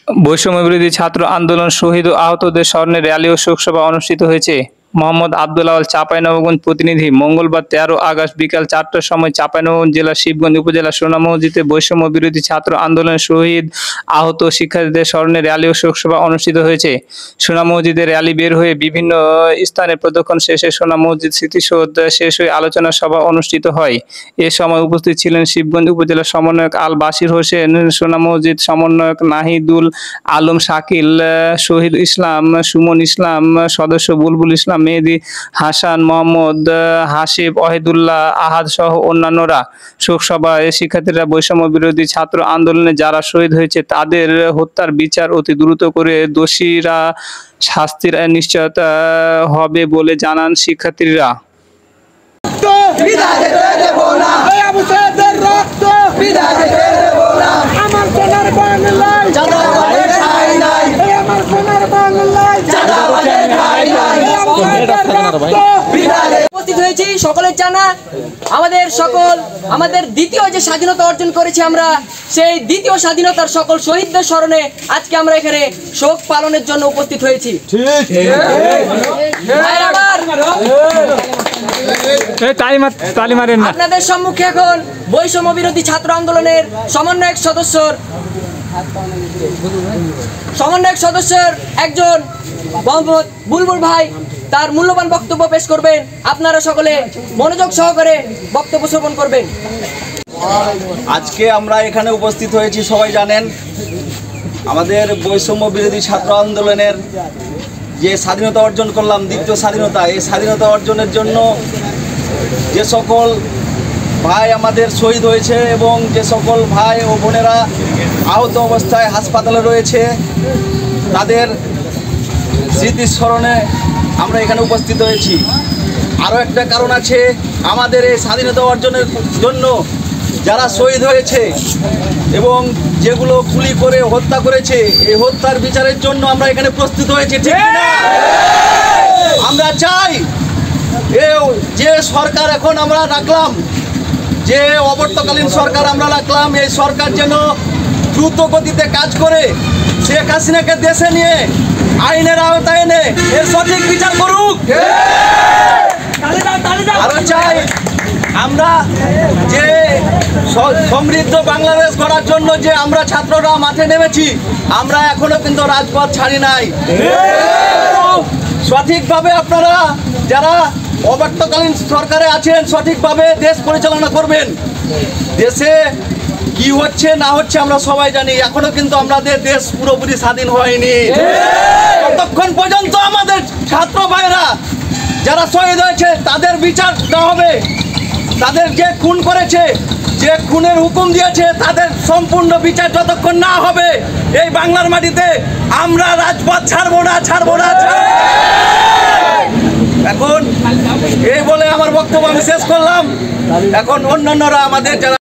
বৈষম্যবিরোধী ছাত্র আন্দোলন শহীদ ও আহতদের স্মরণে র্যালি ও শোকসভা অনুষ্ঠিত হয়েছে। মোহাম্মদ আব্দুল আওয়াল, চাঁপাইনবাবগঞ্জ প্রতিনিধি। মঙ্গলবার 13 আগস্ট বিকাল 4টার সময় চাঁপাইনবাবগঞ্জ জেলার শিবগঞ্জ উপজেলা সোনা মসজিদে বৈষম্য বিরোধী ছাত্র আন্দোলনের শহীদ আহত শিক্ষার্থীদের স্মরণে র্যালি ও শোকসভা অনুষ্ঠিত হয়েছে। সোনা মসজিদে র্যালি বের হয়ে বিভিন্ন স্থানে প্রদক্ষিণ শেষে সোনা মসজিদ স্মৃতিসৌধ শেষ হয়ে আলোচনা সভা অনুষ্ঠিত হয়। এ সময় উপস্থিত ছিলেন শিবগঞ্জ উপজেলা সমন্বয়ক আল বাশির হোসেন, সোনা মসজিদ সমন্বয়ক নাহিদুল আলম শাকিল, শহীদ ইসলাম, সুমন ইসলাম, সদস্য বুলবুল ইসলাম, মেহেদি হাসান, মোহাম্মদ হাসিব, ওয়াহিদুল্লাহ, আহাদ সহ অন্যান্যরা। শোকসভায় শিক্ষার্থীরা বৈষম্য বিরোধী ছাত্র আন্দোলনে যারা শহীদ হয়েছে তাদের হত্যার বিচার অতি দ্রুত করে দোষীরা শাস্তির নিশ্চয়তা হবে বলে জানান শিক্ষার্থীরা। উপস্থিত হয়েছি সকলের জানা আমাদের দ্বিতীয় যে স্বাধীনতা অর্জন করেছি আমরা, সেই দ্বিতীয় স্বাধীনতার সকল শহীদদের স্মরণে আজকে আমরা এখানে শোক পালনের জন্য উপস্থিত হয়েছি। আপনাদের সম্মুখে এখন বৈষম্য বিরোধী ছাত্র আন্দোলনের সমন্বয়ক সদস্যের একজন মোহাম্মদ বুলবুল ভাই তার মূল্যবান বক্তব্য পেশ করবেন। আপনারা সকলে মনোযোগ সহকারে বক্তব্য শ্রবণ করবেন। আজকে আমরা এখানে উপস্থিত হয়েছি, সবাই জানেন আমাদের বৈষম্য বিরোধী ছাত্র আন্দোলনের যে স্বাধীনতা অর্জন করলাম, দ্বিতীয় স্বাধীনতা, এই স্বাধীনতা অর্জনের জন্য যে সকল ভাই আমাদের শহীদ হয়েছে এবং যে সকল ভাই ও বোনেরা আহত অবস্থায় হাসপাতালে রয়েছে, তাদের স্মৃতিস্মরণে আমরা এখানে উপস্থিত হয়েছি। আরও একটা কারণ আছে, আমাদের এই স্বাধীনতা অর্জনের জন্য যারা শহীদ হয়েছে এবং যেগুলো গুলি করে হত্যা করেছে, এই হত্যার বিচারের জন্য আমরা এখানে প্রস্তুত হয়েছি, ঠিক না? আমরা চাই যে সরকার এখন আমরা রাখলাম, যে অবর্তকালীন সরকার আমরা রাখলাম, এই সরকার যেন দ্রুত গতিতে কাজ করে শেখ হাসিনাকে দেশে নিয়ে আইনের আওতায় এনে এর সঠিক বিচার করুক। আরো চাই আমরা যে সমৃদ্ধ বাংলাদেশ গড়ার জন্য যে আমরা ছাত্ররা মাঠে নেমেছি, আমরা এখনো কিন্তু রাজপথ ছাড়ি নাই। সঠিকভাবে আপনারা যারা অবর্তকালীন সরকারে আছেন সঠিকভাবে দেশ পরিচালনা করবেন। দেশে কি হচ্ছে না হচ্ছে আমরা সবাই জানি, এখনো কিন্তু আমাদের দেশ পুরোপুরি স্বাধীন হয়নি। ততক্ষণ পর্যন্ত আমাদের ছাত্র ভাইরা যারা শহীদ হয়েছে তাদের বিচার না হবে, তাদের যে খুন করেছে, যে খুনের হুকুম দিয়েছে, তাদের সম্পূর্ণ বিচার যতক্ষণ না হবে এই বাংলার মাটিতে আমরা রাজপথ ছাড়বো না। এখন এই বলে আমার বক্তব্য আমি শেষ করলাম। এখন অন্যান্যরা আমাদের যারা